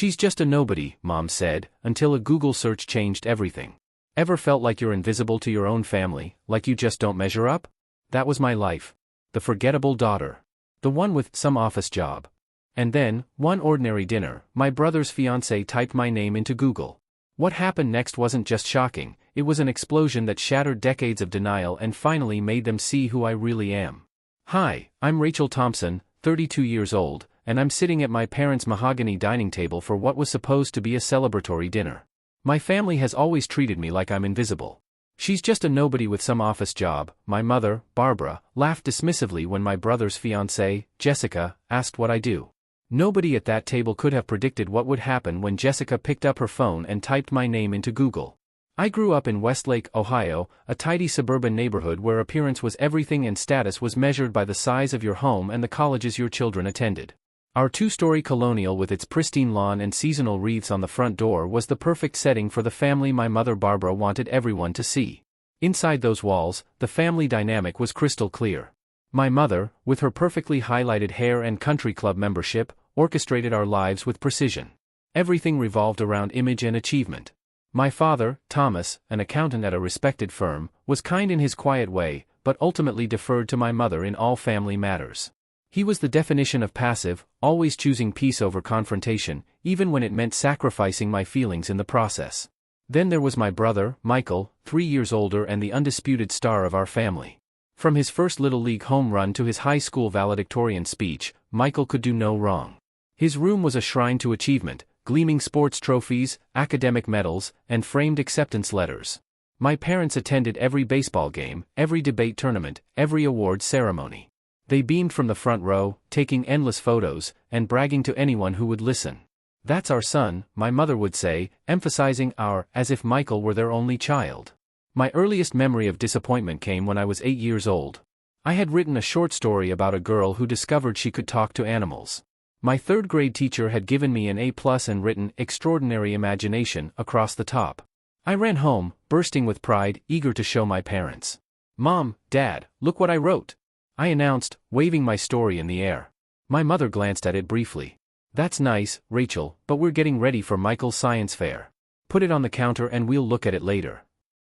She's just a nobody, Mom said, until a Google search changed everything. Ever felt like you're invisible to your own family, like you just don't measure up? That was my life. The forgettable daughter. The one with some office job. And then, one ordinary dinner, my brother's fiancée typed my name into Google. What happened next wasn't just shocking, it was an explosion that shattered decades of denial and finally made them see who I really am. Hi, I'm Rachel Thompson, 32 years old, and I'm sitting at my parents' mahogany dining table for what was supposed to be a celebratory dinner. My family has always treated me like I'm invisible. She's just a nobody with some office job. My mother, Barbara, laughed dismissively when my brother's fiancée, Jessica, asked what I do. Nobody at that table could have predicted what would happen when Jessica picked up her phone and typed my name into Google. I grew up in Westlake, Ohio, a tidy suburban neighborhood where appearance was everything and status was measured by the size of your home and the colleges your children attended. Our two-story colonial with its pristine lawn and seasonal wreaths on the front door was the perfect setting for the family my mother Barbara wanted everyone to see. Inside those walls, the family dynamic was crystal clear. My mother, with her perfectly highlighted hair and country club membership, orchestrated our lives with precision. Everything revolved around image and achievement. My father, Thomas, an accountant at a respected firm, was kind in his quiet way, but ultimately deferred to my mother in all family matters. He was the definition of passive, always choosing peace over confrontation, even when it meant sacrificing my feelings in the process. Then there was my brother, Michael, 3 years older and the undisputed star of our family. From his first Little League home run to his high school valedictorian speech, Michael could do no wrong. His room was a shrine to achievement, gleaming sports trophies, academic medals, and framed acceptance letters. My parents attended every baseball game, every debate tournament, every award ceremony. They beamed from the front row, taking endless photos, and bragging to anyone who would listen. "That's our son," my mother would say, emphasizing our, as if Michael were their only child. My earliest memory of disappointment came when I was 8 years old. I had written a short story about a girl who discovered she could talk to animals. My third-grade teacher had given me an A+ and written "Extraordinary Imagination" across the top. I ran home, bursting with pride, eager to show my parents. "Mom, Dad, look what I wrote," I announced, waving my story in the air. My mother glanced at it briefly. "That's nice, Rachel, but we're getting ready for Michael's science fair. Put it on the counter and we'll look at it later."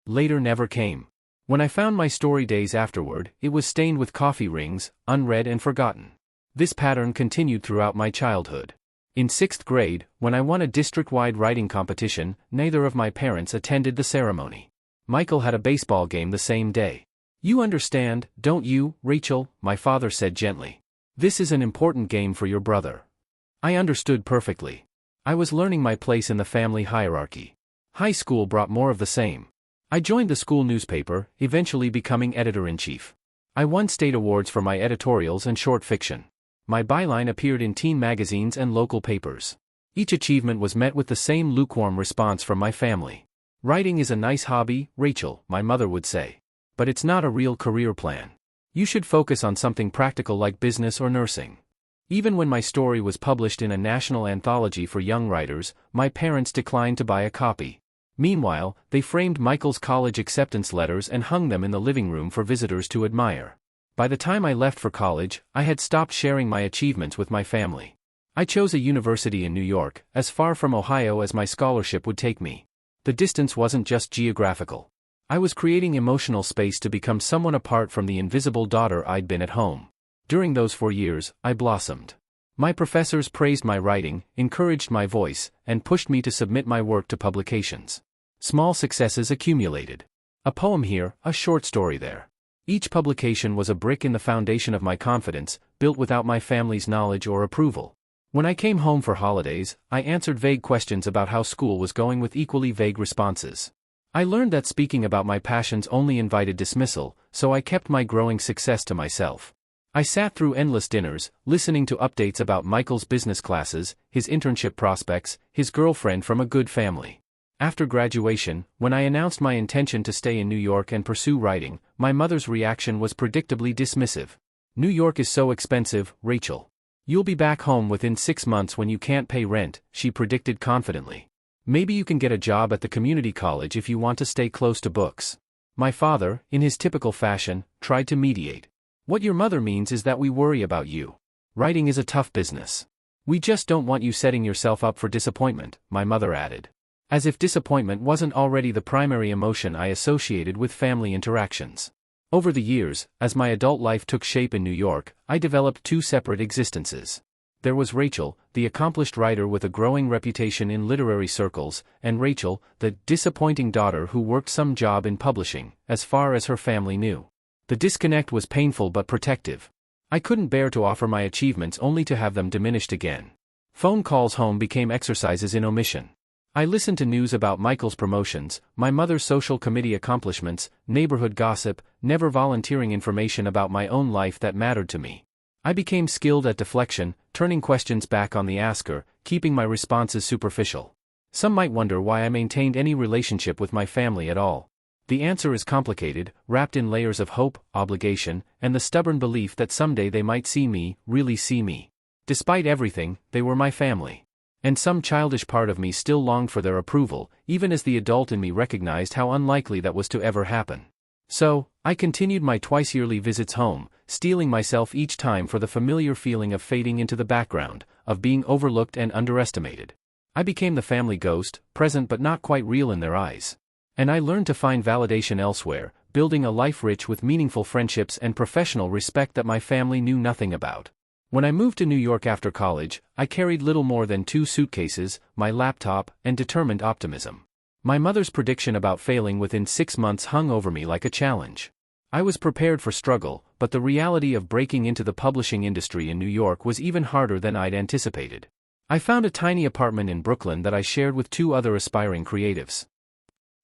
Later never came. When I found my story days afterward, it was stained with coffee rings, unread and forgotten. This pattern continued throughout my childhood. In 6th grade, when I won a district-wide writing competition, neither of my parents attended the ceremony. Michael had a baseball game the same day. "You understand, don't you, Rachel?" my father said gently. "This is an important game for your brother." I understood perfectly. I was learning my place in the family hierarchy. High school brought more of the same. I joined the school newspaper, eventually becoming editor-in-chief. I won state awards for my editorials and short fiction. My byline appeared in teen magazines and local papers. Each achievement was met with the same lukewarm response from my family. "Writing is a nice hobby, Rachel," my mother would say. "But it's not a real career plan. You should focus on something practical like business or nursing." Even when my story was published in a national anthology for young writers, my parents declined to buy a copy. Meanwhile, they framed Michael's college acceptance letters and hung them in the living room for visitors to admire. By the time I left for college, I had stopped sharing my achievements with my family. I chose a university in New York, as far from Ohio as my scholarship would take me. The distance wasn't just geographical. I was creating emotional space to become someone apart from the invisible daughter I'd been at home. During those 4 years, I blossomed. My professors praised my writing, encouraged my voice, and pushed me to submit my work to publications. Small successes accumulated. A poem here, a short story there. Each publication was a brick in the foundation of my confidence, built without my family's knowledge or approval. When I came home for holidays, I answered vague questions about how school was going with equally vague responses. I learned that speaking about my passions only invited dismissal, so I kept my growing success to myself. I sat through endless dinners, listening to updates about Michael's business classes, his internship prospects, his girlfriend from a good family. After graduation, when I announced my intention to stay in New York and pursue writing, my mother's reaction was predictably dismissive. "New York is so expensive, Rachel. You'll be back home within 6 months when you can't pay rent," she predicted confidently. "Maybe you can get a job at the community college if you want to stay close to books." My father, in his typical fashion, tried to mediate. "What your mother means is that we worry about you. Writing is a tough business. "We just don't want you setting yourself up for disappointment," my mother added. As if disappointment wasn't already the primary emotion I associated with family interactions. Over the years, as my adult life took shape in New York, I developed two separate existences. There was Rachel, the accomplished writer with a growing reputation in literary circles, and Rachel, the disappointing daughter who worked some job in publishing, as far as her family knew. The disconnect was painful but protective. I couldn't bear to offer my achievements only to have them diminished again. Phone calls home became exercises in omission. I listened to news about Michael's promotions, my mother's social committee accomplishments, neighborhood gossip, never volunteering information about my own life that mattered to me. I became skilled at deflection, turning questions back on the asker, keeping my responses superficial. Some might wonder why I maintained any relationship with my family at all. The answer is complicated, wrapped in layers of hope, obligation, and the stubborn belief that someday they might see me, really see me. Despite everything, they were my family. And some childish part of me still longed for their approval, even as the adult in me recognized how unlikely that was to ever happen. So, I continued my twice-yearly visits home, steeling myself each time for the familiar feeling of fading into the background, of being overlooked and underestimated. I became the family ghost, present but not quite real in their eyes. And I learned to find validation elsewhere, building a life rich with meaningful friendships and professional respect that my family knew nothing about. When I moved to New York after college, I carried little more than 2 suitcases, my laptop, and determined optimism. My mother's prediction about failing within 6 months hung over me like a challenge. I was prepared for struggle, but the reality of breaking into the publishing industry in New York was even harder than I'd anticipated. I found a tiny apartment in Brooklyn that I shared with 2 other aspiring creatives.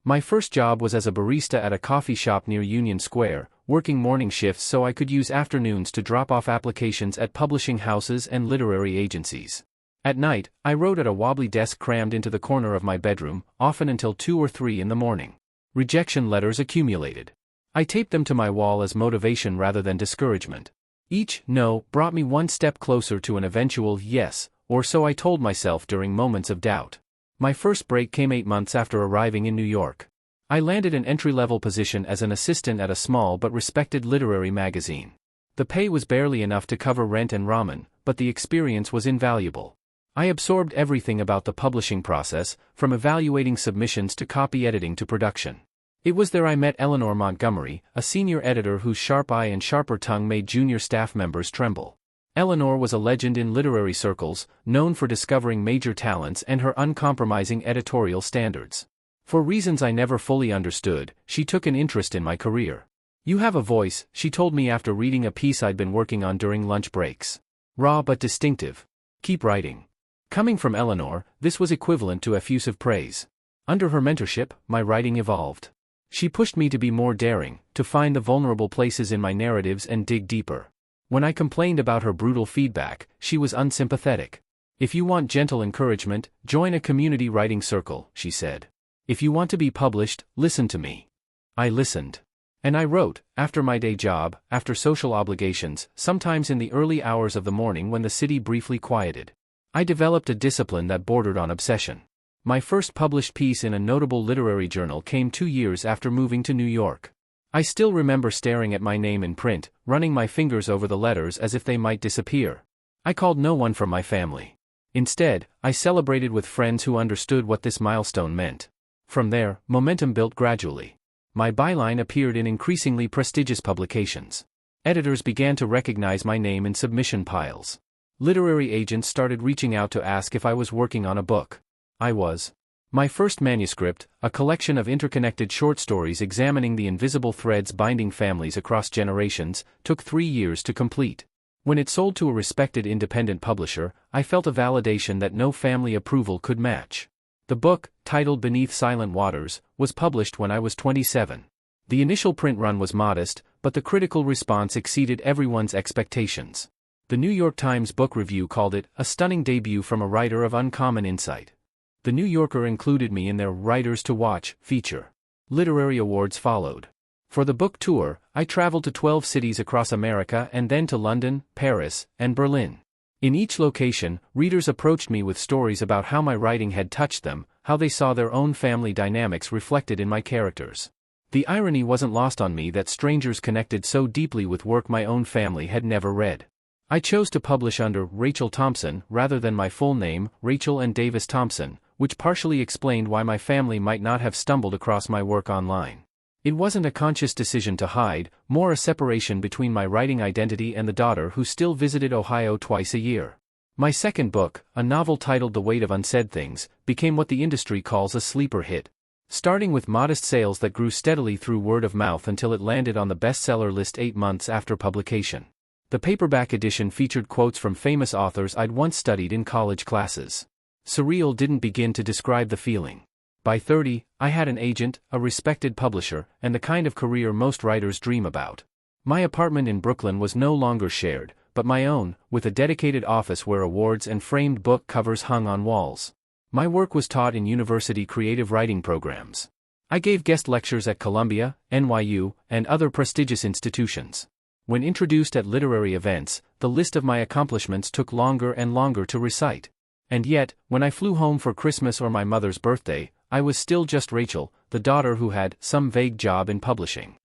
My first job was as a barista at a coffee shop near Union Square, working morning shifts so I could use afternoons to drop off applications at publishing houses and literary agencies. At night, I wrote at a wobbly desk crammed into the corner of my bedroom, often until 2 or 3 in the morning. Rejection letters accumulated. I taped them to my wall as motivation rather than discouragement. Each no brought me one step closer to an eventual yes, or so I told myself during moments of doubt. My first break came 8 months after arriving in New York. I landed an entry-level position as an assistant at a small but respected literary magazine. The pay was barely enough to cover rent and ramen, but the experience was invaluable. I absorbed everything about the publishing process, from evaluating submissions to copy editing to production. It was there I met Eleanor Montgomery, a senior editor whose sharp eye and sharper tongue made junior staff members tremble. Eleanor was a legend in literary circles, known for discovering major talents and her uncompromising editorial standards. For reasons I never fully understood, she took an interest in my career. "You have a voice," she told me after reading a piece I'd been working on during lunch breaks. "Raw but distinctive. Keep writing." Coming from Eleanor, this was equivalent to effusive praise. Under her mentorship, my writing evolved. She pushed me to be more daring, to find the vulnerable places in my narratives and dig deeper. When I complained about her brutal feedback, she was unsympathetic. "If you want gentle encouragement, join a community writing circle," she said. "If you want to be published, listen to me." I listened. And I wrote, after my day job, after social obligations, sometimes in the early hours of the morning when the city briefly quieted. I developed a discipline that bordered on obsession. My first published piece in a notable literary journal came 2 years after moving to New York. I still remember staring at my name in print, running my fingers over the letters as if they might disappear. I called no one from my family. Instead, I celebrated with friends who understood what this milestone meant. From there, momentum built gradually. My byline appeared in increasingly prestigious publications. Editors began to recognize my name in submission piles. Literary agents started reaching out to ask if I was working on a book. I was. My first manuscript, a collection of interconnected short stories examining the invisible threads binding families across generations, took 3 years to complete. When it sold to a respected independent publisher, I felt a validation that no family approval could match. The book, titled Beneath Silent Waters, was published when I was 27. The initial print run was modest, but the critical response exceeded everyone's expectations. The New York Times Book Review called it a stunning debut from a writer of uncommon insight. The New Yorker included me in their Writers to Watch feature. Literary awards followed. For the book tour, I traveled to 12 cities across America and then to London, Paris, and Berlin. In each location, readers approached me with stories about how my writing had touched them, how they saw their own family dynamics reflected in my characters. The irony wasn't lost on me that strangers connected so deeply with work my own family had never read. I chose to publish under Rachel Thompson rather than my full name, Rachel and Davis Thompson, which partially explained why my family might not have stumbled across my work online. It wasn't a conscious decision to hide, more a separation between my writing identity and the daughter who still visited Ohio twice a year. My second book, a novel titled The Weight of Unsaid Things, became what the industry calls a sleeper hit. Starting with modest sales that grew steadily through word of mouth until it landed on the bestseller list 8 months after publication. The paperback edition featured quotes from famous authors I'd once studied in college classes. Surreal didn't begin to describe the feeling. By 30, I had an agent, a respected publisher, and the kind of career most writers dream about. My apartment in Brooklyn was no longer shared, but my own, with a dedicated office where awards and framed book covers hung on walls. My work was taught in university creative writing programs. I gave guest lectures at Columbia, NYU, and other prestigious institutions. When introduced at literary events, the list of my accomplishments took longer and longer to recite. And yet, when I flew home for Christmas or my mother's birthday, I was still just Rachel, the daughter who had some vague job in publishing.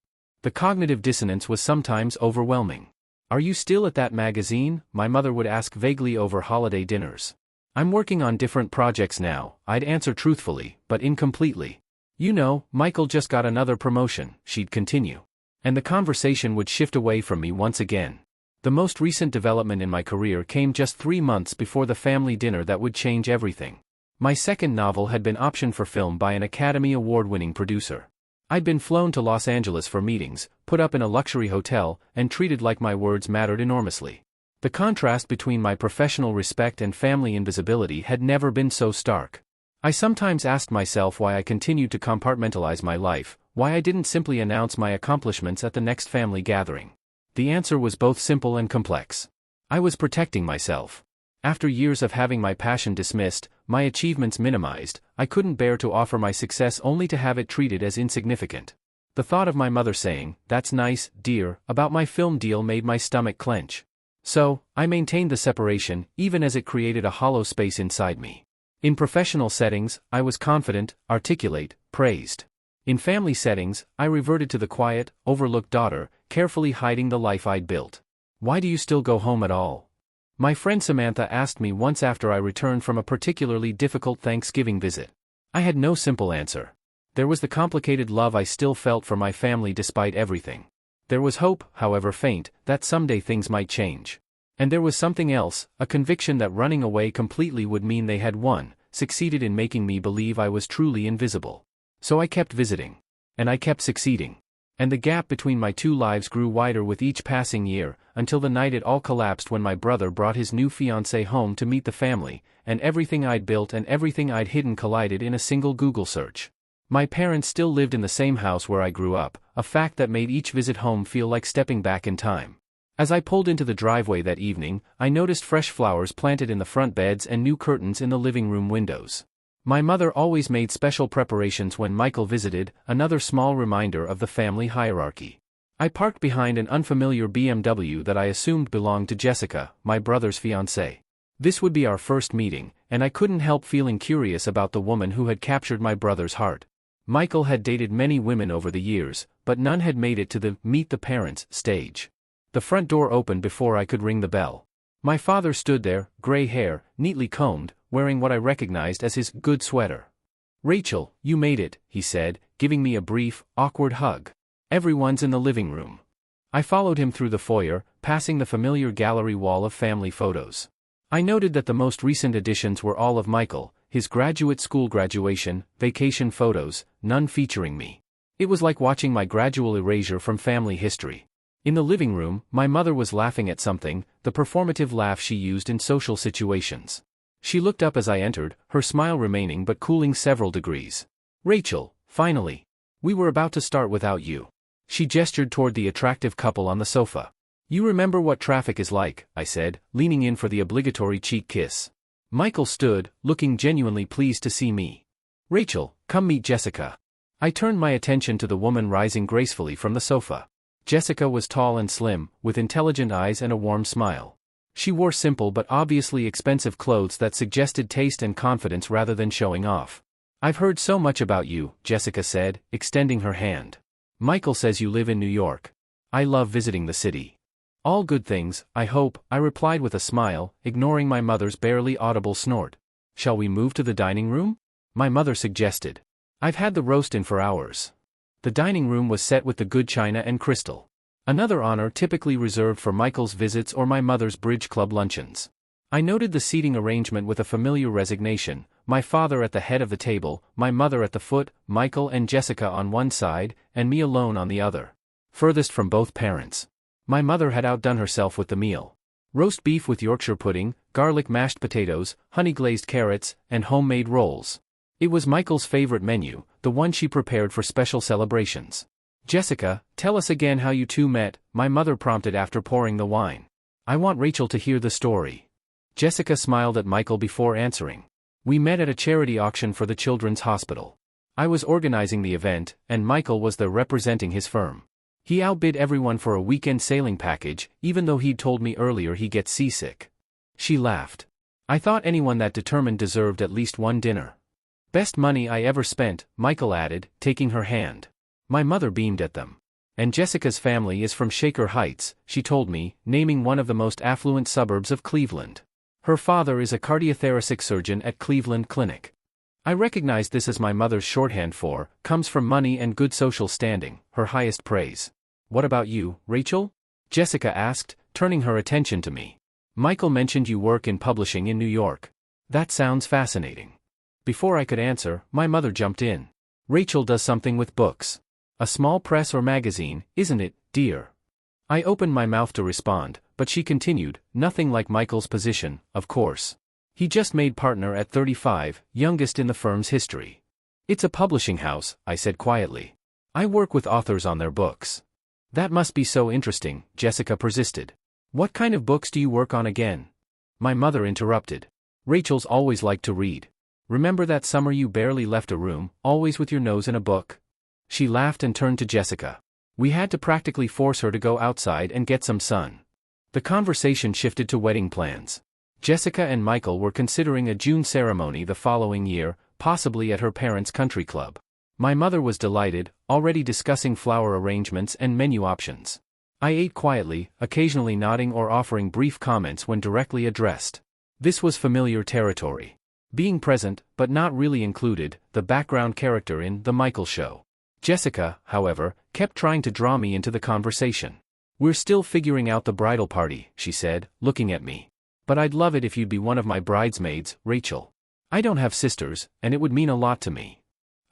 The cognitive dissonance was sometimes overwhelming. "Are you still at that magazine?" my mother would ask vaguely over holiday dinners. "I'm working on different projects now," I'd answer truthfully, but incompletely. "You know, Michael just got another promotion," she'd continue. And the conversation would shift away from me once again. The most recent development in my career came just 3 months before the family dinner that would change everything. My second novel had been optioned for film by an Academy Award-winning producer. I'd been flown to Los Angeles for meetings, put up in a luxury hotel, and treated like my words mattered enormously. The contrast between my professional respect and family invisibility had never been so stark. I sometimes asked myself why I continued to compartmentalize my life, why I didn't simply announce my accomplishments at the next family gathering. The answer was both simple and complex. I was protecting myself. After years of having my passion dismissed, my achievements minimized, I couldn't bear to offer my success only to have it treated as insignificant. The thought of my mother saying, "That's nice, dear," about my film deal made my stomach clench. So, I maintained the separation, even as it created a hollow space inside me. In professional settings, I was confident, articulate, praised. In family settings, I reverted to the quiet, overlooked daughter, carefully hiding the life I'd built. "Why do you still go home at all?" My friend Samantha asked me once after I returned from a particularly difficult Thanksgiving visit. I had no simple answer. There was the complicated love I still felt for my family despite everything. There was hope, however faint, that someday things might change. And there was something else, a conviction that running away completely would mean they had won, succeeded in making me believe I was truly invisible. So I kept visiting. And I kept succeeding. And the gap between my two lives grew wider with each passing year, until the night it all collapsed when my brother brought his new fiancée home to meet the family, and everything I'd built and everything I'd hidden collided in a single Google search. My parents still lived in the same house where I grew up, a fact that made each visit home feel like stepping back in time. As I pulled into the driveway that evening, I noticed fresh flowers planted in the front beds and new curtains in the living room windows. My mother always made special preparations when Michael visited, another small reminder of the family hierarchy. I parked behind an unfamiliar BMW that I assumed belonged to Jessica, my brother's fiancée. This would be our first meeting, and I couldn't help feeling curious about the woman who had captured my brother's heart. Michael had dated many women over the years, but none had made it to the "meet the parents" stage. The front door opened before I could ring the bell. My father stood there, gray hair, neatly combed, wearing what I recognized as his good sweater. "Rachel, you made it," he said, giving me a brief, awkward hug. "Everyone's in the living room." I followed him through the foyer, passing the familiar gallery wall of family photos. I noted that the most recent additions were all of Michael, his graduate school graduation, vacation photos, none featuring me. It was like watching my gradual erasure from family history. In the living room, my mother was laughing at something, the performative laugh she used in social situations. She looked up as I entered, her smile remaining but cooling several degrees. "Rachel, finally. We were about to start without you." She gestured toward the attractive couple on the sofa. "You remember what traffic is like," I said, leaning in for the obligatory cheek kiss. Michael stood, looking genuinely pleased to see me. "Rachel, come meet Jessica." I turned my attention to the woman rising gracefully from the sofa. Jessica was tall and slim, with intelligent eyes and a warm smile. She wore simple but obviously expensive clothes that suggested taste and confidence rather than showing off. "I've heard so much about you," Jessica said, extending her hand. "Michael says you live in New York. I love visiting the city." All good things, I hope, I replied with a smile, ignoring my mother's barely audible snort. Shall we move to the dining room? My mother suggested. I've had the roast in for hours. The dining room was set with the good china and crystal. Another honor typically reserved for Michael's visits or my mother's bridge club luncheons. I noted the seating arrangement with a familiar resignation, my father at the head of the table, my mother at the foot, Michael and Jessica on one side, and me alone on the other. Furthest from both parents. My mother had outdone herself with the meal. Roast beef with Yorkshire pudding, garlic mashed potatoes, honey-glazed carrots, and homemade rolls. It was Michael's favorite menu, the one she prepared for special celebrations. Jessica, tell us again how you two met, my mother prompted after pouring the wine. I want Rachel to hear the story. Jessica smiled at Michael before answering. We met at a charity auction for the Children's Hospital. I was organizing the event, and Michael was there representing his firm. He outbid everyone for a weekend sailing package, even though he'd told me earlier he gets seasick. She laughed. I thought anyone that determined deserved at least one dinner. Best money I ever spent, Michael added, taking her hand. My mother beamed at them. And Jessica's family is from Shaker Heights, she told me, naming one of the most affluent suburbs of Cleveland. Her father is a cardiothoracic surgeon at Cleveland Clinic. I recognized this as my mother's shorthand for, comes from money and good social standing, her highest praise. What about you, Rachel? Jessica asked, turning her attention to me. Michael mentioned you work in publishing in New York. That sounds fascinating. Before I could answer, my mother jumped in. Rachel does something with books. A small press or magazine, isn't it, dear? I opened my mouth to respond, but she continued, nothing like Michael's position, of course. He just made partner at 35, youngest in the firm's history. It's a publishing house, I said quietly. I work with authors on their books. That must be so interesting, Jessica persisted. What kind of books do you work on again? My mother interrupted. Rachel's always liked to read. Remember that summer you barely left a room, always with your nose in a book? She laughed and turned to Jessica. We had to practically force her to go outside and get some sun. The conversation shifted to wedding plans. Jessica and Michael were considering a June ceremony the following year, possibly at her parents' country club. My mother was delighted, already discussing flower arrangements and menu options. I ate quietly, occasionally nodding or offering brief comments when directly addressed. This was familiar territory. Being present, but not really included, the background character in The Michael Show. Jessica, however, kept trying to draw me into the conversation. We're still figuring out the bridal party, she said, looking at me. But I'd love it if you'd be one of my bridesmaids, Rachel. I don't have sisters, and it would mean a lot to me.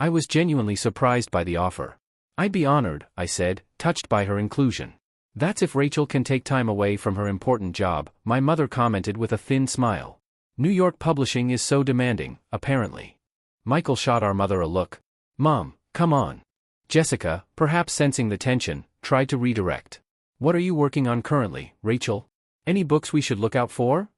I was genuinely surprised by the offer. I'd be honored, I said, touched by her inclusion. That's if Rachel can take time away from her important job, my mother commented with a thin smile. New York publishing is so demanding, apparently. Michael shot our mother a look. Mom, come on. Jessica, perhaps sensing the tension, tried to redirect. What are you working on currently, Rachel? Any books we should look out for?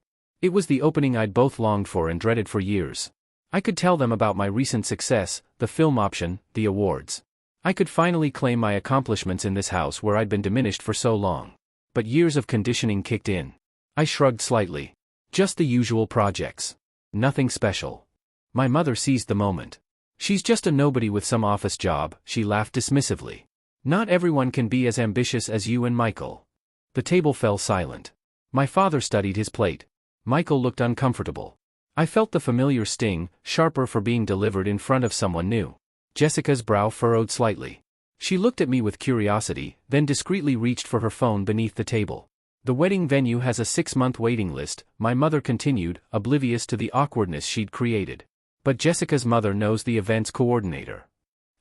It was the opening I'd both longed for and dreaded for years. I could tell them about my recent success, the film option, the awards. I could finally claim my accomplishments in this house where I'd been diminished for so long. But years of conditioning kicked in. I shrugged slightly. Just the usual projects. Nothing special. My mother seized the moment. She's just a nobody with some office job, she laughed dismissively. Not everyone can be as ambitious as you and Michael. The table fell silent. My father studied his plate. Michael looked uncomfortable. I felt the familiar sting, sharper for being delivered in front of someone new. Jessica's brow furrowed slightly. She looked at me with curiosity, then discreetly reached for her phone beneath the table. The wedding venue has a 6-month waiting list, my mother continued, oblivious to the awkwardness she'd created. But Jessica's mother knows the event's coordinator.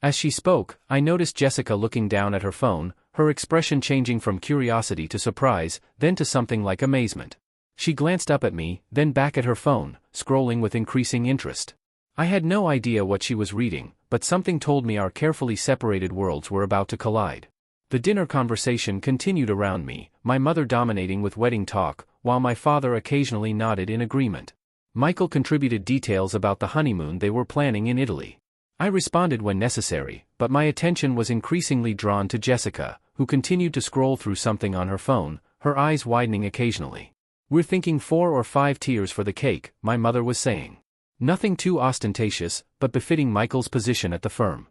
As she spoke, I noticed Jessica looking down at her phone, her expression changing from curiosity to surprise, then to something like amazement. She glanced up at me, then back at her phone, scrolling with increasing interest. I had no idea what she was reading, but something told me our carefully separated worlds were about to collide. The dinner conversation continued around me, my mother dominating with wedding talk, while my father occasionally nodded in agreement. Michael contributed details about the honeymoon they were planning in Italy. I responded when necessary, but my attention was increasingly drawn to Jessica, who continued to scroll through something on her phone, her eyes widening occasionally. We're thinking 4 or 5 tiers for the cake, my mother was saying. Nothing too ostentatious, but befitting Michael's position at the firm.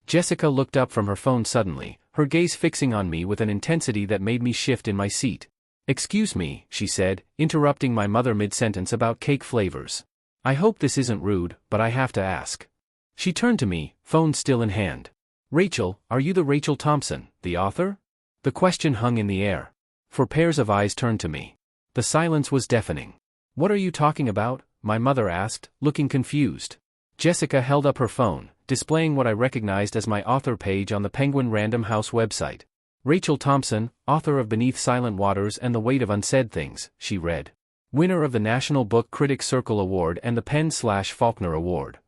Jessica looked up from her phone suddenly, her gaze fixing on me with an intensity that made me shift in my seat. Excuse me, she said, interrupting my mother mid-sentence about cake flavors. I hope this isn't rude, but I have to ask. She turned to me, phone still in hand. Rachel, are you the Rachel Thompson, the author? The question hung in the air. 4 pairs of eyes turned to me. The silence was deafening. What are you talking about? My mother asked, looking confused. Jessica held up her phone, displaying what I recognized as my author page on the Penguin Random House website. Rachel Thompson, author of Beneath Silent Waters and The Weight of Unsaid Things, she read. Winner of the National Book Critics Circle Award and the PEN/Faulkner Award.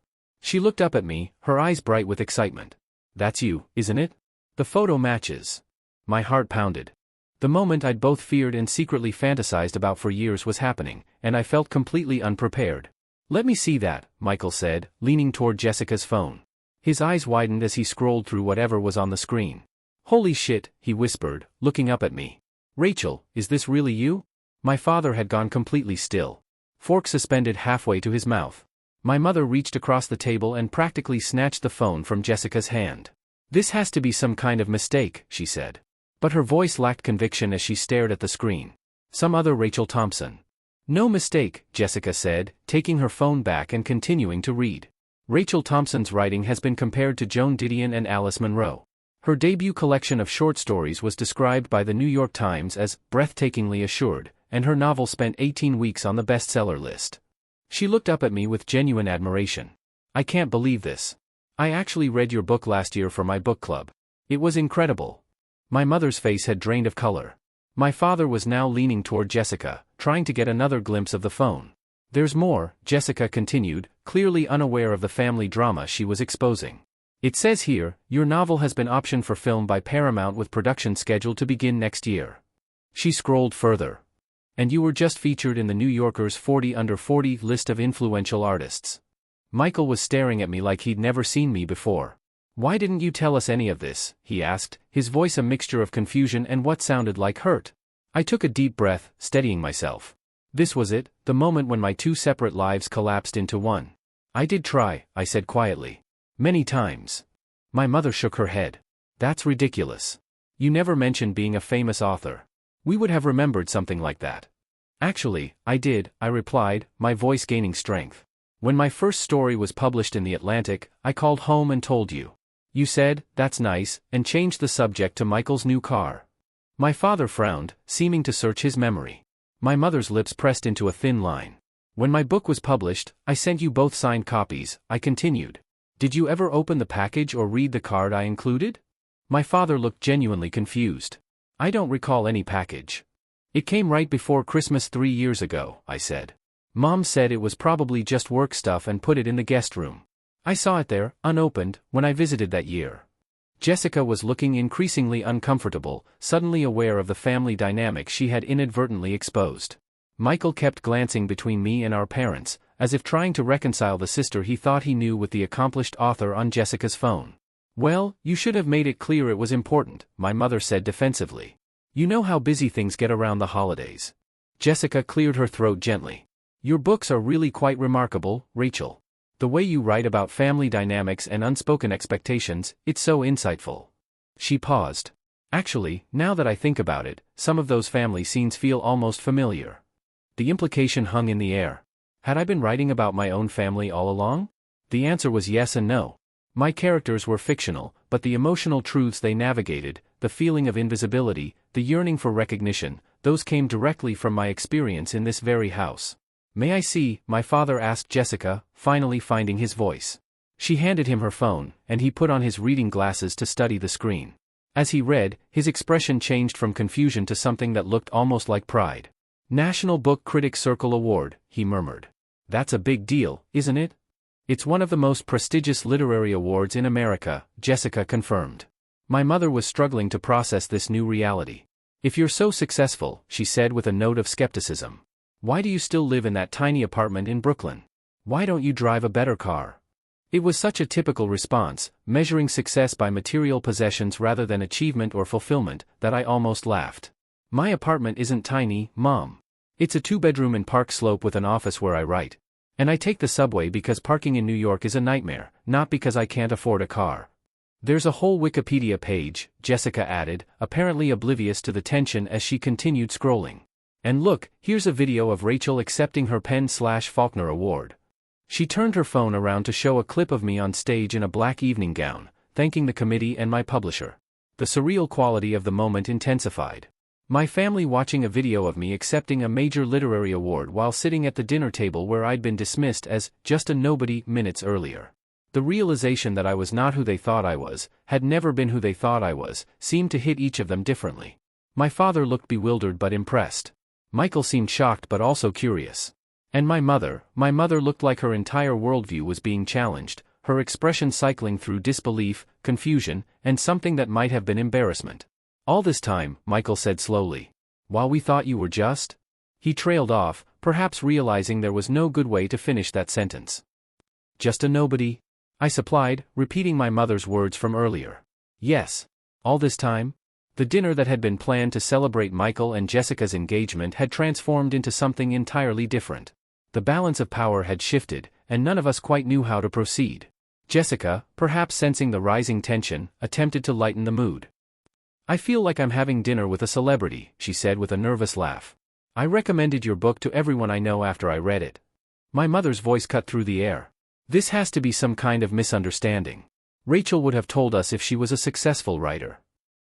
She looked up at me, her eyes bright with excitement. That's you, isn't it? The photo matches. My heart pounded. The moment I'd both feared and secretly fantasized about for years was happening, and I felt completely unprepared. Let me see that, Michael said, leaning toward Jessica's phone. His eyes widened as he scrolled through whatever was on the screen. Holy shit, he whispered, looking up at me. Rachel, is this really you? My father had gone completely still. Fork suspended halfway to his mouth. My mother reached across the table and practically snatched the phone from Jessica's hand. This has to be some kind of mistake, she said. But her voice lacked conviction as she stared at the screen. Some other Rachel Thompson. No mistake, Jessica said, taking her phone back and continuing to read. Rachel Thompson's writing has been compared to Joan Didion and Alice Munro. Her debut collection of short stories was described by the New York Times as breathtakingly assured, and her novel spent 18 weeks on the bestseller list. She looked up at me with genuine admiration. I can't believe this. I actually read your book last year for my book club. It was incredible. My mother's face had drained of color. My father was now leaning toward Jessica, trying to get another glimpse of the phone. There's more, Jessica continued, clearly unaware of the family drama she was exposing. It says here, your novel has been optioned for film by Paramount with production scheduled to begin next year. She scrolled further. And you were just featured in the New Yorker's 40 Under 40 list of influential artists. Michael was staring at me like he'd never seen me before. Why didn't you tell us any of this? He asked, his voice a mixture of confusion and what sounded like hurt. I took a deep breath, steadying myself. This was it, the moment when my 2 separate lives collapsed into one. I did try, I said quietly. Many times. My mother shook her head. That's ridiculous. You never mentioned being a famous author. We would have remembered something like that. Actually, I did, I replied, my voice gaining strength. When my first story was published in The Atlantic, I called home and told you. You said, that's nice, and changed the subject to Michael's new car. My father frowned, seeming to search his memory. My mother's lips pressed into a thin line. When my book was published, I sent you both signed copies, I continued. Did you ever open the package or read the card I included? My father looked genuinely confused. I don't recall any package. It came right before Christmas 3 years ago, I said. Mom said it was probably just work stuff and put it in the guest room. I saw it there, unopened, when I visited that year. Jessica was looking increasingly uncomfortable, suddenly aware of the family dynamic she had inadvertently exposed. Michael kept glancing between me and our parents, as if trying to reconcile the sister he thought he knew with the accomplished author on Jessica's phone. Well, you should have made it clear it was important, my mother said defensively. You know how busy things get around the holidays. Jessica cleared her throat gently. Your books are really quite remarkable, Rachel. The way you write about family dynamics and unspoken expectations, it's so insightful. She paused. Actually, now that I think about it, some of those family scenes feel almost familiar. The implication hung in the air. Had I been writing about my own family all along? The answer was yes and no. My characters were fictional, but the emotional truths they navigated, the feeling of invisibility, the yearning for recognition, those came directly from my experience in this very house. May I see? My father asked Jessica, finally finding his voice. She handed him her phone, and he put on his reading glasses to study the screen. As he read, his expression changed from confusion to something that looked almost like pride. National Book Critics Circle Award, he murmured. That's a big deal, isn't it? It's one of the most prestigious literary awards in America, Jessica confirmed. My mother was struggling to process this new reality. If you're so successful, she said with a note of skepticism. Why do you still live in that tiny apartment in Brooklyn? Why don't you drive a better car? It was such a typical response, measuring success by material possessions rather than achievement or fulfillment, that I almost laughed. My apartment isn't tiny, Mom. It's a 2-bedroom in Park Slope with an office where I write. And I take the subway because parking in New York is a nightmare, not because I can't afford a car. There's a whole Wikipedia page, Jessica added, apparently oblivious to the tension as she continued scrolling. And look, here's a video of Rachel accepting her Penn/Faulkner Award. She turned her phone around to show a clip of me on stage in a black evening gown, thanking the committee and my publisher. The surreal quality of the moment intensified. My family watching a video of me accepting a major literary award while sitting at the dinner table where I'd been dismissed as just a nobody minutes earlier. The realization that I was not who they thought I was, had never been who they thought I was, seemed to hit each of them differently. My father looked bewildered but impressed. Michael seemed shocked but also curious. And my mother looked like her entire worldview was being challenged, her expression cycling through disbelief, confusion, and something that might have been embarrassment. All this time, Michael said slowly. While we thought you were just? He trailed off, perhaps realizing there was no good way to finish that sentence. Just a nobody? I supplied, repeating my mother's words from earlier. Yes. All this time? The dinner that had been planned to celebrate Michael and Jessica's engagement had transformed into something entirely different. The balance of power had shifted, and none of us quite knew how to proceed. Jessica, perhaps sensing the rising tension, attempted to lighten the mood. I feel like I'm having dinner with a celebrity, she said with a nervous laugh. I recommended your book to everyone I know after I read it. My mother's voice cut through the air. This has to be some kind of misunderstanding. Rachel would have told us if she was a successful writer.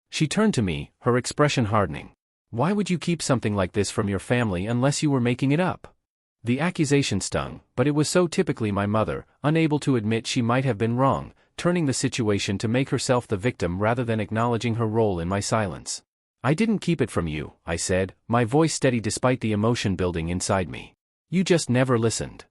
She turned to me, her expression hardening. Why would you keep something like this from your family unless you were making it up? The accusation stung, but it was so typically my mother, unable to admit she might have been wrong, turning the situation to make herself the victim rather than acknowledging her role in my silence. I didn't keep it from you, I said, my voice steady despite the emotion building inside me. You just never listened.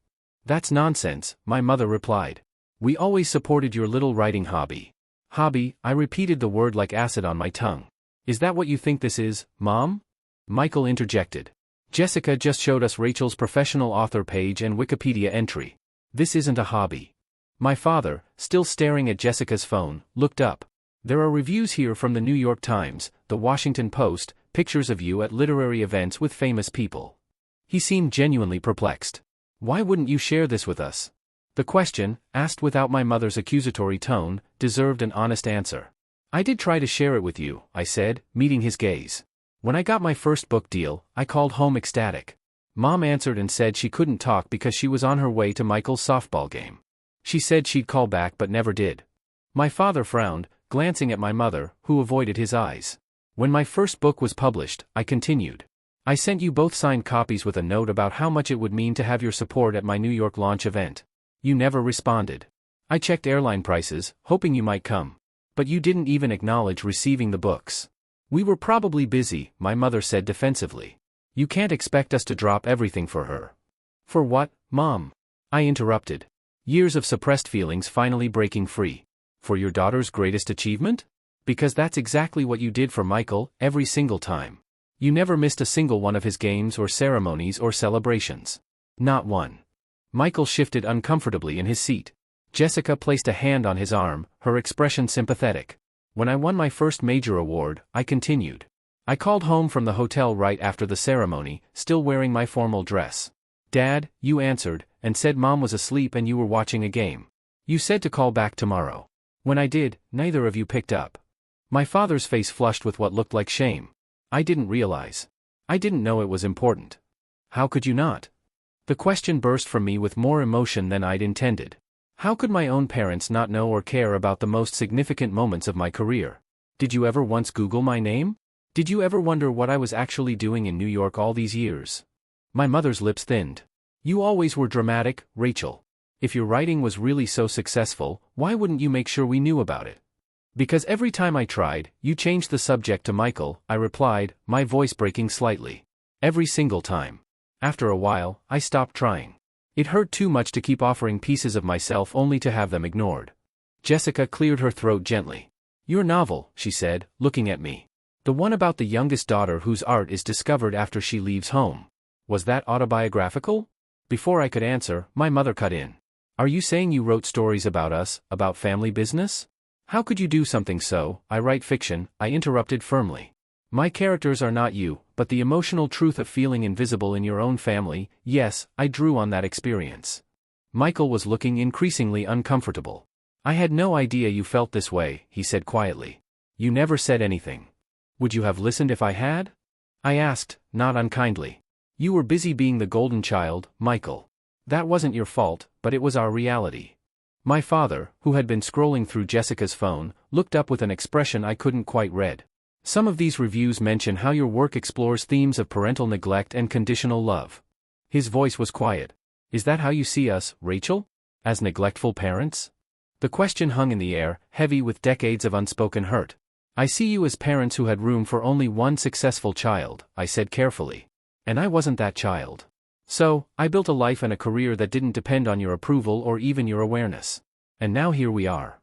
That's nonsense, my mother replied. We always supported your little writing hobby. Hobby, I repeated the word like acid on my tongue. Is that what you think this is, Mom? Michael interjected. Jessica just showed us Rachel's professional author page and Wikipedia entry. This isn't a hobby. My father, still staring at Jessica's phone, looked up. There are reviews here from the New York Times, the Washington Post, pictures of you at literary events with famous people. He seemed genuinely perplexed. Why wouldn't you share this with us? The question, asked without my mother's accusatory tone, deserved an honest answer. I did try to share it with you, I said, meeting his gaze. When I got my first book deal, I called home ecstatic. Mom answered and said she couldn't talk because she was on her way to Michael's softball game. She said she'd call back but never did. My father frowned, glancing at my mother, who avoided his eyes. When my first book was published, I continued. I sent you both signed copies with a note about how much it would mean to have your support at my New York launch event. You never responded. I checked airline prices, hoping you might come. But you didn't even acknowledge receiving the books. We were probably busy, my mother said defensively. You can't expect us to drop everything for her. For what, Mom? I interrupted. Years of suppressed feelings finally breaking free. For your daughter's greatest achievement? Because that's exactly what you did for Michael, every single time. You never missed a single one of his games or ceremonies or celebrations. Not one. Michael shifted uncomfortably in his seat. Jessica placed a hand on his arm, her expression sympathetic. When I won my first major award, I continued. I called home from the hotel right after the ceremony, still wearing my formal dress. Dad, you answered, and said Mom was asleep and you were watching a game. You said to call back tomorrow. When I did, neither of you picked up. My father's face flushed with what looked like shame. I didn't realize. I didn't know it was important. How could you not? The question burst from me with more emotion than I'd intended. How could my own parents not know or care about the most significant moments of my career? Did you ever once Google my name? Did you ever wonder what I was actually doing in New York all these years? My mother's lips thinned. You always were dramatic, Rachel. If your writing was really so successful, why wouldn't you make sure we knew about it? Because every time I tried, you changed the subject to Michael, I replied, my voice breaking slightly. Every single time. After a while, I stopped trying. It hurt too much to keep offering pieces of myself only to have them ignored. Jessica cleared her throat gently. Your novel, she said, looking at me. The one about the youngest daughter whose art is discovered after she leaves home. Was that autobiographical? Before I could answer, my mother cut in. Are you saying you wrote stories about us, about family business? How could you do something so? I write fiction, I interrupted firmly. My characters are not you, but the emotional truth of feeling invisible in your own family. Yes, I drew on that experience. Michael was looking increasingly uncomfortable. I had no idea you felt this way, he said quietly. You never said anything. Would you have listened if I had? I asked, not unkindly. You were busy being the golden child, Michael. That wasn't your fault, but it was our reality. My father, who had been scrolling through Jessica's phone, looked up with an expression I couldn't quite read. Some of these reviews mention how your work explores themes of parental neglect and conditional love. His voice was quiet. Is that how you see us, Rachel? As neglectful parents? The question hung in the air, heavy with decades of unspoken hurt. I see you as parents who had room for only one successful child, I said carefully. And I wasn't that child. So, I built a life and a career that didn't depend on your approval or even your awareness. And now here we are.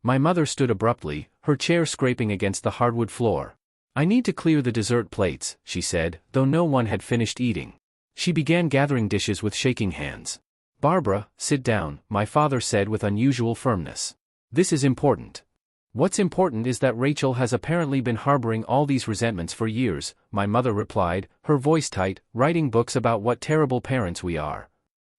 My mother stood abruptly, her chair scraping against the hardwood floor. I need to clear the dessert plates, she said, though no one had finished eating. She began gathering dishes with shaking hands. Barbara, sit down, my father said with unusual firmness. This is important. What's important is that Rachel has apparently been harboring all these resentments for years, my mother replied, her voice tight, writing books about what terrible parents we are.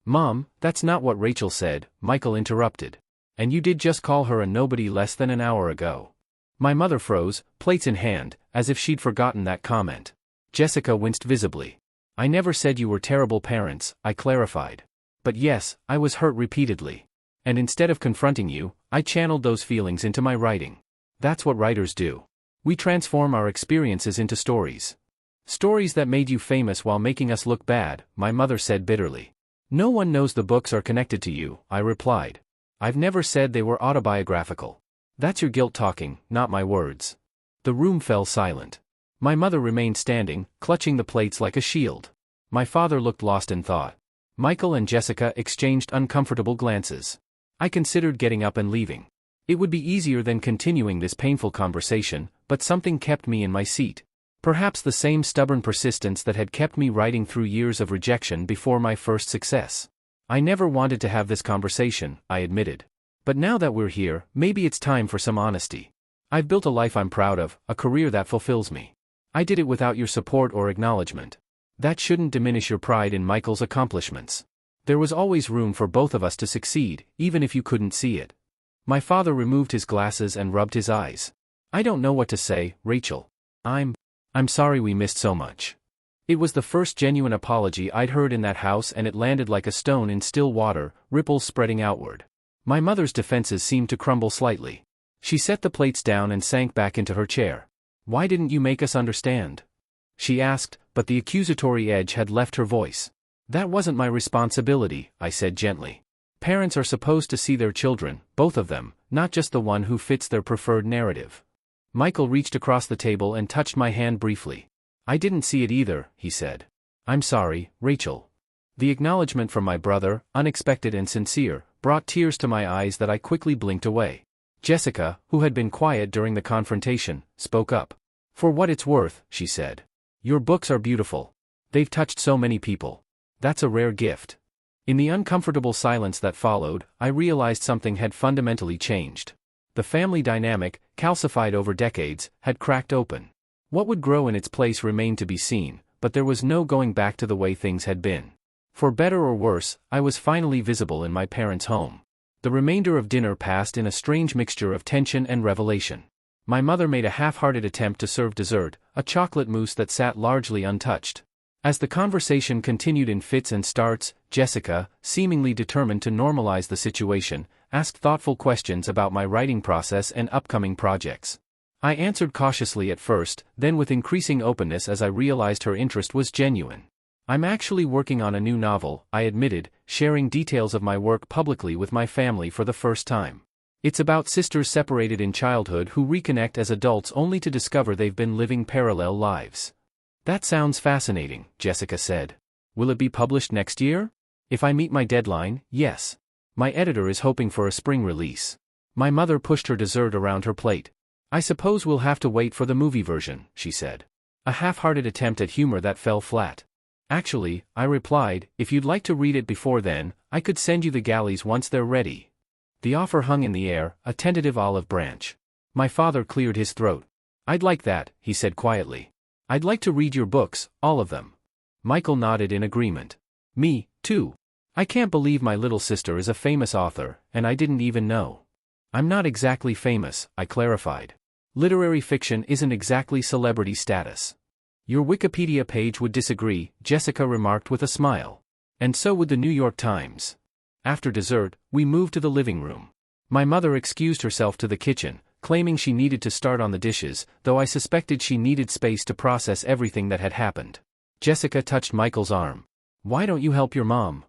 Mom, that's not what Rachel said, Michael interrupted. And you did just call her a nobody less than an hour ago. My mother froze, plates in hand, as if she'd forgotten that comment. Jessica winced visibly. I never said you were terrible parents, I clarified. But yes, I was hurt repeatedly. And instead of confronting you, I channeled those feelings into my writing. That's what writers do. We transform our experiences into stories. Stories that made you famous while making us look bad, my mother said bitterly. No one knows the books are connected to you, I replied. I've never said they were autobiographical. That's your guilt talking, not my words. The room fell silent. My mother remained standing, clutching the plates like a shield. My father looked lost in thought. Michael and Jessica exchanged uncomfortable glances. I considered getting up and leaving. It would be easier than continuing this painful conversation, but something kept me in my seat. Perhaps the same stubborn persistence that had kept me writing through years of rejection before my first success. I never wanted to have this conversation, I admitted. But now that we're here, maybe it's time for some honesty. I've built a life I'm proud of, a career that fulfills me. I did it without your support or acknowledgement. That shouldn't diminish your pride in Michael's accomplishments. There was always room for both of us to succeed, even if you couldn't see it. My father removed his glasses and rubbed his eyes. I don't know what to say, Rachel. I'm sorry we missed so much. It was the first genuine apology I'd heard in that house, and it landed like a stone in still water, ripples spreading outward. My mother's defenses seemed to crumble slightly. She set the plates down and sank back into her chair. Why didn't you make us understand? She asked, but the accusatory edge had left her voice. That wasn't my responsibility, I said gently. Parents are supposed to see their children, both of them, not just the one who fits their preferred narrative. Michael reached across the table and touched my hand briefly. I didn't see it either, he said. I'm sorry, Rachel. The acknowledgement from my brother, unexpected and sincere, brought tears to my eyes that I quickly blinked away. Jessica, who had been quiet during the confrontation, spoke up. For what it's worth, she said. Your books are beautiful. They've touched so many people. That's a rare gift. In the uncomfortable silence that followed, I realized something had fundamentally changed. The family dynamic, calcified over decades, had cracked open. What would grow in its place remained to be seen, but there was no going back to the way things had been. For better or worse, I was finally visible in my parents' home. The remainder of dinner passed in a strange mixture of tension and revelation. My mother made a half-hearted attempt to serve dessert, a chocolate mousse that sat largely untouched. As the conversation continued in fits and starts, Jessica, seemingly determined to normalize the situation, asked thoughtful questions about my writing process and upcoming projects. I answered cautiously at first, then with increasing openness as I realized her interest was genuine. I'm actually working on a new novel, I admitted, sharing details of my work publicly with my family for the first time. It's about sisters separated in childhood who reconnect as adults only to discover they've been living parallel lives. That sounds fascinating, Jessica said. Will it be published next year? If I meet my deadline, yes. My editor is hoping for a spring release. My mother pushed her dessert around her plate. I suppose we'll have to wait for the movie version, she said. A half-hearted attempt at humor that fell flat. Actually, I replied, if you'd like to read it before then, I could send you the galleys once they're ready. The offer hung in the air, a tentative olive branch. My father cleared his throat. I'd like that, he said quietly. I'd like to read your books, all of them. Michael nodded in agreement. Me, too. I can't believe my little sister is a famous author, and I didn't even know. I'm not exactly famous, I clarified. Literary fiction isn't exactly celebrity status. Your Wikipedia page would disagree, Jessica remarked with a smile. And so would the New York Times. After dessert, we moved to the living room. My mother excused herself to the kitchen, claiming she needed to start on the dishes, though I suspected she needed space to process everything that had happened. Jessica touched Michael's arm. Why don't you help your mom?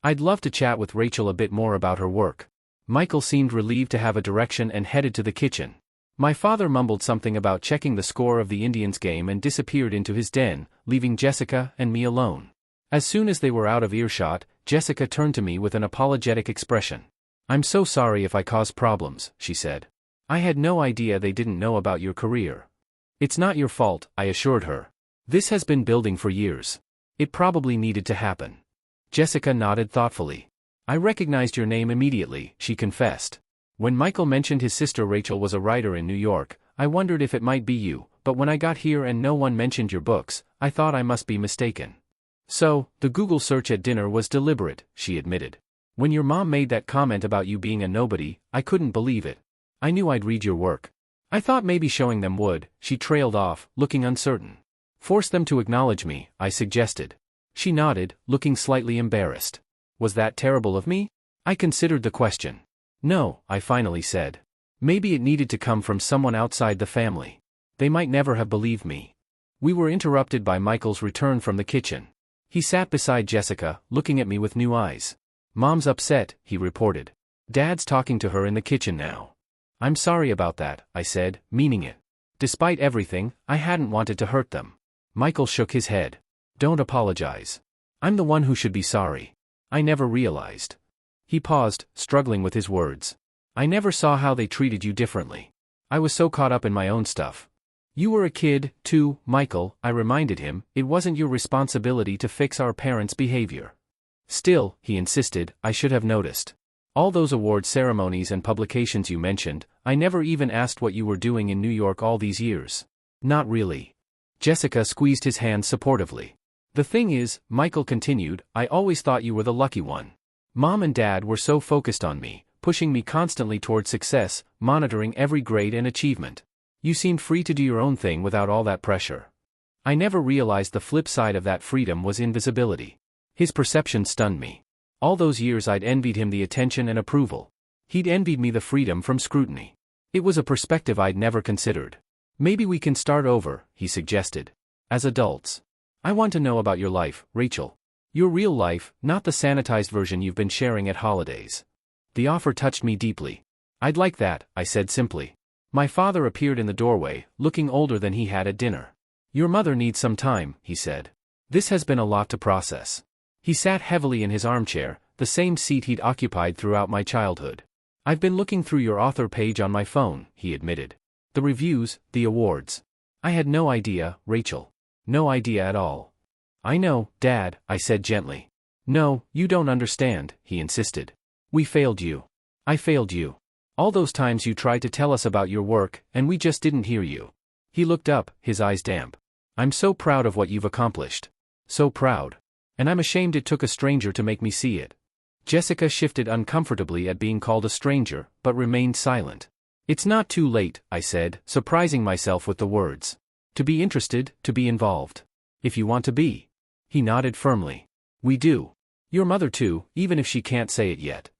I'd love to chat with Rachel a bit more about her work. Michael seemed relieved to have a direction and headed to the kitchen. My father mumbled something about checking the score of the Indians' game and disappeared into his den, leaving Jessica and me alone. As soon as they were out of earshot, Jessica turned to me with an apologetic expression. I'm so sorry if I caused problems, she said. I had no idea they didn't know about your career. It's not your fault, I assured her. This has been building for years. It probably needed to happen. Jessica nodded thoughtfully. I recognized your name immediately, she confessed. When Michael mentioned his sister Rachel was a writer in New York, I wondered if it might be you, but when I got here and no one mentioned your books, I thought I must be mistaken. So, the Google search at dinner was deliberate, she admitted. When your mom made that comment about you being a nobody, I couldn't believe it. I knew I'd read your work. I thought maybe showing them would. She trailed off, looking uncertain. Force them to acknowledge me, I suggested. She nodded, looking slightly embarrassed. Was that terrible of me? I considered the question. No, I finally said. Maybe it needed to come from someone outside the family. They might never have believed me. We were interrupted by Michael's return from the kitchen. He sat beside Jessica, looking at me with new eyes. Mom's upset, he reported. Dad's talking to her in the kitchen now. I'm sorry about that, I said, meaning it. Despite everything, I hadn't wanted to hurt them. Michael shook his head. Don't apologize. I'm the one who should be sorry. I never realized. He paused, struggling with his words. I never saw how they treated you differently. I was so caught up in my own stuff. You were a kid, too, Michael, I reminded him. It wasn't your responsibility to fix our parents' behavior. Still, he insisted, I should have noticed. All those award ceremonies and publications you mentioned, I never even asked what you were doing in New York all these years. Not really. Jessica squeezed his hand supportively. The thing is, Michael continued, I always thought you were the lucky one. Mom and Dad were so focused on me, pushing me constantly toward success, monitoring every grade and achievement. You seemed free to do your own thing without all that pressure. I never realized the flip side of that freedom was invisibility. His perception stunned me. All those years I'd envied him the attention and approval. He'd envied me the freedom from scrutiny. It was a perspective I'd never considered. Maybe we can start over, he suggested. As adults. I want to know about your life, Rachel. Your real life, not the sanitized version you've been sharing at holidays. The offer touched me deeply. I'd like that, I said simply. My father appeared in the doorway, looking older than he had at dinner. Your mother needs some time, he said. This has been a lot to process. He sat heavily in his armchair, the same seat he'd occupied throughout my childhood. I've been looking through your author page on my phone, he admitted. The reviews, the awards. I had no idea, Rachel. No idea at all. I know, Dad, I said gently. No, you don't understand, he insisted. We failed you. I failed you. All those times you tried to tell us about your work, and we just didn't hear you. He looked up, his eyes damp. I'm so proud of what you've accomplished. So proud. And I'm ashamed it took a stranger to make me see it. Jessica shifted uncomfortably at being called a stranger, but remained silent. It's not too late, I said, surprising myself with the words. To be interested, to be involved. If you want to be. He nodded firmly. We do. Your mother too, even if she can't say it yet.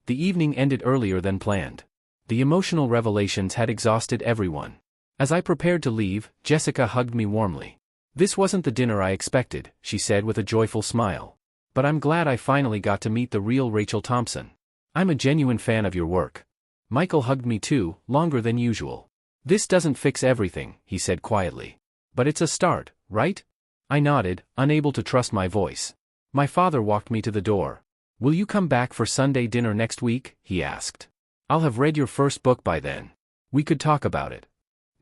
The evening ended earlier than planned. The emotional revelations had exhausted everyone. As I prepared to leave, Jessica hugged me warmly. This wasn't the dinner I expected, she said with a joyful smile. But I'm glad I finally got to meet the real Rachel Thompson. I'm a genuine fan of your work. Michael hugged me too, longer than usual. This doesn't fix everything, he said quietly. But it's a start, right? I nodded, unable to trust my voice. My father walked me to the door. Will you come back for Sunday dinner next week? He asked. I'll have read your first book by then. We could talk about it.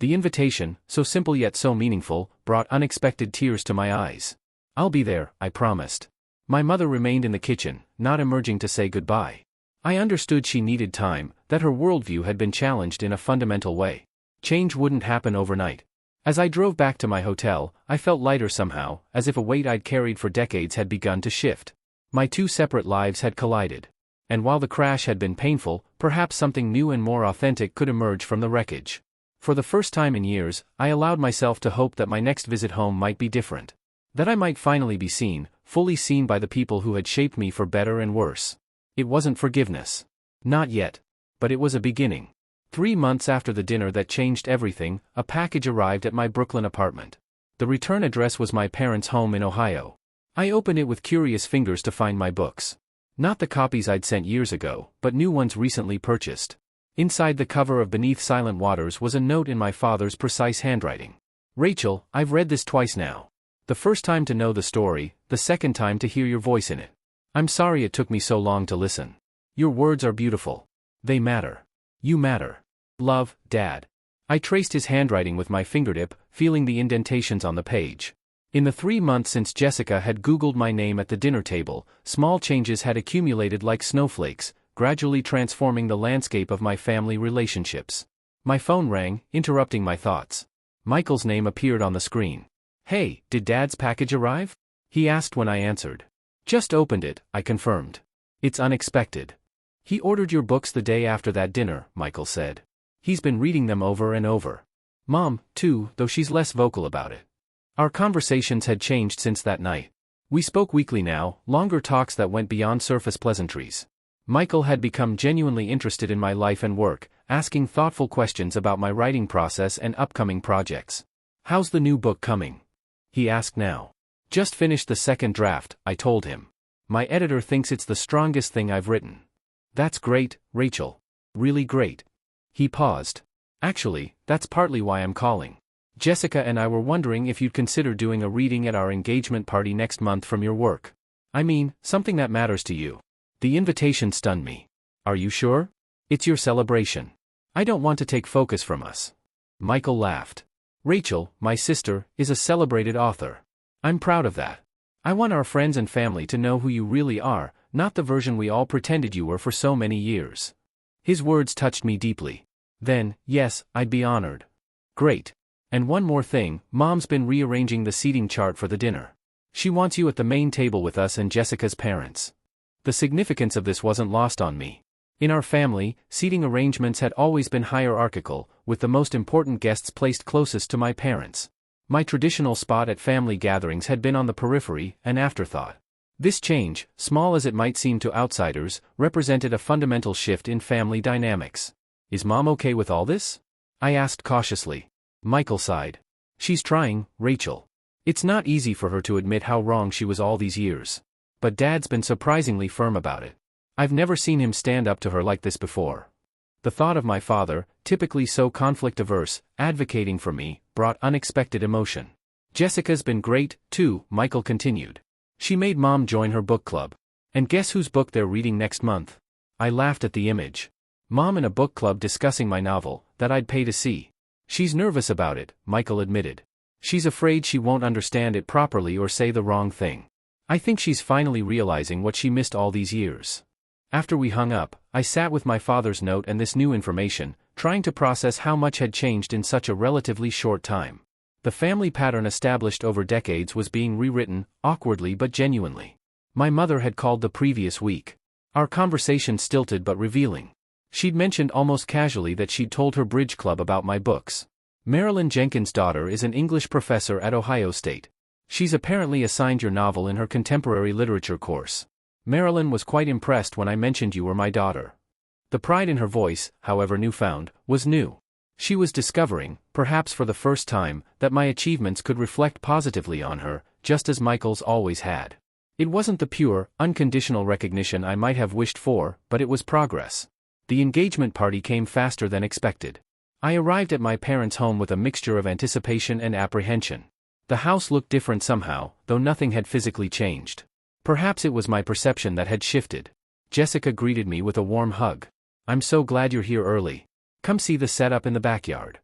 The invitation, so simple yet so meaningful, brought unexpected tears to my eyes. I'll be there, I promised. My mother remained in the kitchen, not emerging to say goodbye. I understood she needed time, that her worldview had been challenged in a fundamental way. Change wouldn't happen overnight. As I drove back to my hotel, I felt lighter somehow, as if a weight I'd carried for decades had begun to shift. My two separate lives had collided. And while the crash had been painful, perhaps something new and more authentic could emerge from the wreckage. For the first time in years, I allowed myself to hope that my next visit home might be different. That I might finally be seen, fully seen by the people who had shaped me for better and worse. It wasn't forgiveness. Not yet. But it was a beginning. 3 months after the dinner that changed everything, a package arrived at my Brooklyn apartment. The return address was my parents' home in Ohio. I opened it with curious fingers to find my books. Not the copies I'd sent years ago, but new ones recently purchased. Inside the cover of Beneath Silent Waters was a note in my father's precise handwriting. Rachel, I've read this twice now. The first time to know the story, the second time to hear your voice in it. I'm sorry it took me so long to listen. Your words are beautiful. They matter. You matter. Love, Dad. I traced his handwriting with my fingertip, feeling the indentations on the page. In the 3 months since Jessica had Googled my name at the dinner table, small changes had accumulated like snowflakes, gradually transforming the landscape of my family relationships. My phone rang, interrupting my thoughts. Michael's name appeared on the screen. Hey, did Dad's package arrive? He asked when I answered. Just opened it, I confirmed. It's unexpected. He ordered your books the day after that dinner, Michael said. He's been reading them over and over. Mom, too, though she's less vocal about it. Our conversations had changed since that night. We spoke weekly now, longer talks that went beyond surface pleasantries. Michael had become genuinely interested in my life and work, asking thoughtful questions about my writing process and upcoming projects. How's the new book coming? He asked now. Just finished the second draft, I told him. My editor thinks it's the strongest thing I've written. That's great, Rachel. Really great. He paused. Actually, that's partly why I'm calling. Jessica and I were wondering if you'd consider doing a reading at our engagement party next month from your work. I mean, something that matters to you. The invitation stunned me. Are you sure? It's your celebration. I don't want to take focus from us. Michael laughed. Rachel, my sister, is a celebrated author. I'm proud of that. I want our friends and family to know who you really are, not the version we all pretended you were for so many years. His words touched me deeply. Then, yes, I'd be honored. Great. And one more thing, Mom's been rearranging the seating chart for the dinner. She wants you at the main table with us and Jessica's parents. The significance of this wasn't lost on me. In our family, seating arrangements had always been hierarchical, with the most important guests placed closest to my parents. My traditional spot at family gatherings had been on the periphery, an afterthought. This change, small as it might seem to outsiders, represented a fundamental shift in family dynamics. Is Mom okay with all this? I asked cautiously. Michael sighed. She's trying, Rachel. It's not easy for her to admit how wrong she was all these years. But Dad's been surprisingly firm about it. I've never seen him stand up to her like this before. The thought of my father, typically so conflict-averse, advocating for me, brought unexpected emotion. Jessica's been great, too, Michael continued. She made Mom join her book club. And guess whose book they're reading next month? I laughed at the image. Mom in a book club discussing my novel, that I'd pay to see. She's nervous about it, Michael admitted. She's afraid she won't understand it properly or say the wrong thing. I think she's finally realizing what she missed all these years. After we hung up, I sat with my father's note and this new information, trying to process how much had changed in such a relatively short time. The family pattern established over decades was being rewritten, awkwardly but genuinely. My mother had called the previous week. Our conversation stilted but revealing. She'd mentioned almost casually that she'd told her bridge club about my books. Marilyn Jenkins' daughter is an English professor at Ohio State. She's apparently assigned your novel in her contemporary literature course. Marilyn was quite impressed when I mentioned you were my daughter. The pride in her voice, however newfound, was new. She was discovering, perhaps for the first time, that my achievements could reflect positively on her, just as Michael's always had. It wasn't the pure, unconditional recognition I might have wished for, but it was progress. The engagement party came faster than expected. I arrived at my parents' home with a mixture of anticipation and apprehension. The house looked different somehow, though nothing had physically changed. Perhaps it was my perception that had shifted. Jessica greeted me with a warm hug. I'm so glad you're here early. Come see the setup in the backyard.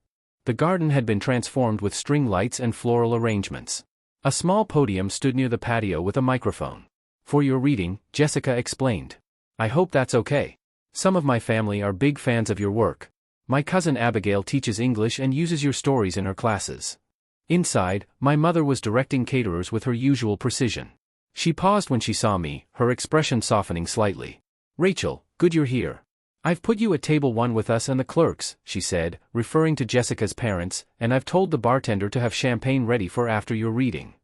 The garden had been transformed with string lights and floral arrangements. A small podium stood near the patio with a microphone. For your reading, Jessica explained. I hope that's okay. Some of my family are big fans of your work. My cousin Abigail teaches English and uses your stories in her classes. Inside, my mother was directing caterers with her usual precision. She paused when she saw me, her expression softening slightly. Rachel, good you're here. "I've put you at table 1 with us and the clerks," she said, referring to Jessica's parents, "and I've told the bartender to have champagne ready for after your reading."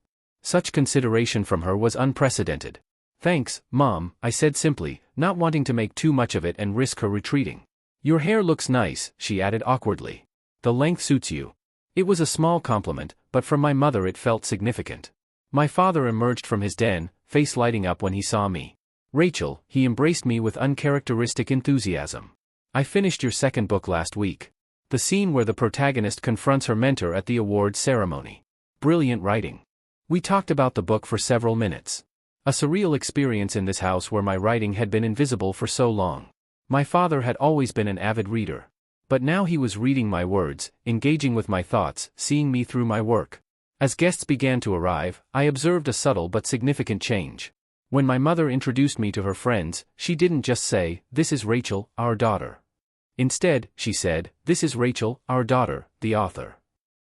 Such consideration from her was unprecedented. "Thanks, Mom," I said simply, not wanting to make too much of it and risk her retreating. "Your hair looks nice," she added awkwardly. "The length suits you." It was a small compliment, but from my mother it felt significant. My father emerged from his den, face lighting up when he saw me. "Rachel," he embraced me with uncharacteristic enthusiasm. "I finished your second book last week. The scene where the protagonist confronts her mentor at the awards ceremony. Brilliant writing." We talked about the book for several minutes. A surreal experience in this house where my writing had been invisible for so long. My father had always been an avid reader. But now he was reading my words, engaging with my thoughts, seeing me through my work. As guests began to arrive, I observed a subtle but significant change. When my mother introduced me to her friends, she didn't just say, "This is Rachel, our daughter." Instead, she said, "This is Rachel, our daughter, the author."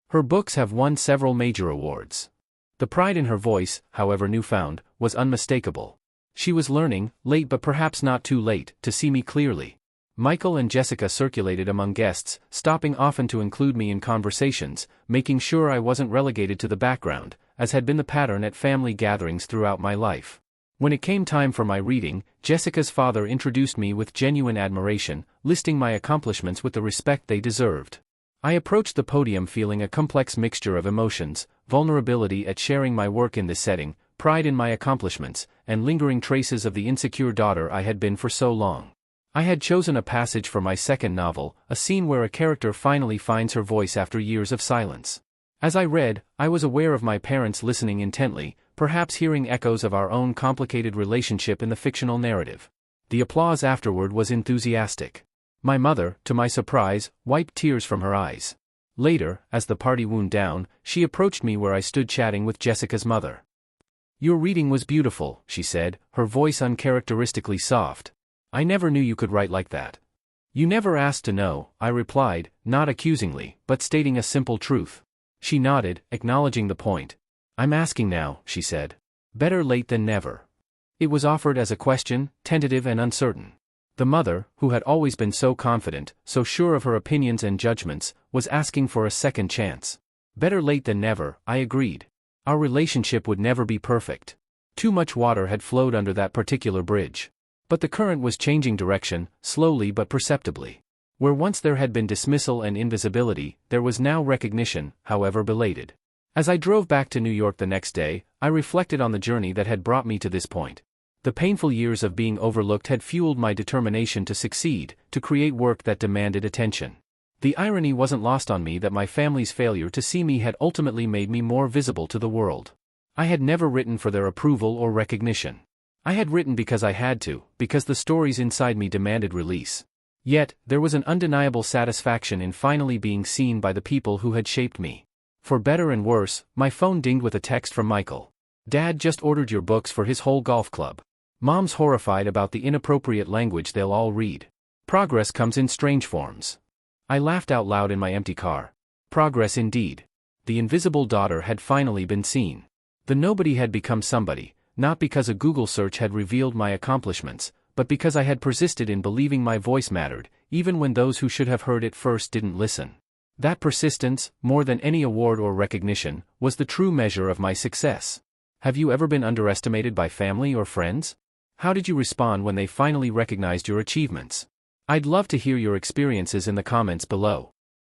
Her books have won several major awards. The pride in her voice, however newfound, was unmistakable. She was learning, late but perhaps not too late, to see me clearly. Michael and Jessica circulated among guests, stopping often to include me in conversations, making sure I wasn't relegated to the background, as had been the pattern at family gatherings throughout my life. When it came time for my reading, Jessica's father introduced me with genuine admiration, listing my accomplishments with the respect they deserved. I approached the podium feeling a complex mixture of emotions: vulnerability at sharing my work in this setting, pride in my accomplishments, and lingering traces of the insecure daughter I had been for so long. I had chosen a passage for my second novel, a scene where a character finally finds her voice after years of silence. As I read, I was aware of my parents listening intently, perhaps hearing echoes of our own complicated relationship in the fictional narrative. The applause afterward was enthusiastic. My mother, to my surprise, wiped tears from her eyes. Later, as the party wound down, she approached me where I stood chatting with Jessica's mother. "Your reading was beautiful," she said, her voice uncharacteristically soft. "I never knew you could write like that." "You never asked to know," I replied, not accusingly, but stating a simple truth. She nodded, acknowledging the point. "I'm asking now," she said. "Better late than never." It was offered as a question, tentative and uncertain. The mother, who had always been so confident, so sure of her opinions and judgments, was asking for a second chance. Better late than never, I agreed. Our relationship would never be perfect. Too much water had flowed under that particular bridge. But the current was changing direction, slowly but perceptibly. Where once there had been dismissal and invisibility, there was now recognition, however belated. As I drove back to New York the next day, I reflected on the journey that had brought me to this point. The painful years of being overlooked had fueled my determination to succeed, to create work that demanded attention. The irony wasn't lost on me that my family's failure to see me had ultimately made me more visible to the world. I had never written for their approval or recognition. I had written because I had to, because the stories inside me demanded release. Yet, there was an undeniable satisfaction in finally being seen by the people who had shaped me. For better and worse, my phone dinged with a text from Michael. "Dad just ordered your books for his whole golf club. Mom's horrified about the inappropriate language they'll all read. Progress comes in strange forms." I laughed out loud in my empty car. Progress indeed. The invisible daughter had finally been seen. The nobody had become somebody, not because a Google search had revealed my accomplishments, but because I had persisted in believing my voice mattered, even when those who should have heard it first didn't listen. That persistence, more than any award or recognition, was the true measure of my success. Have you ever been underestimated by family or friends? How did you respond when they finally recognized your achievements? I'd love to hear your experiences in the comments below.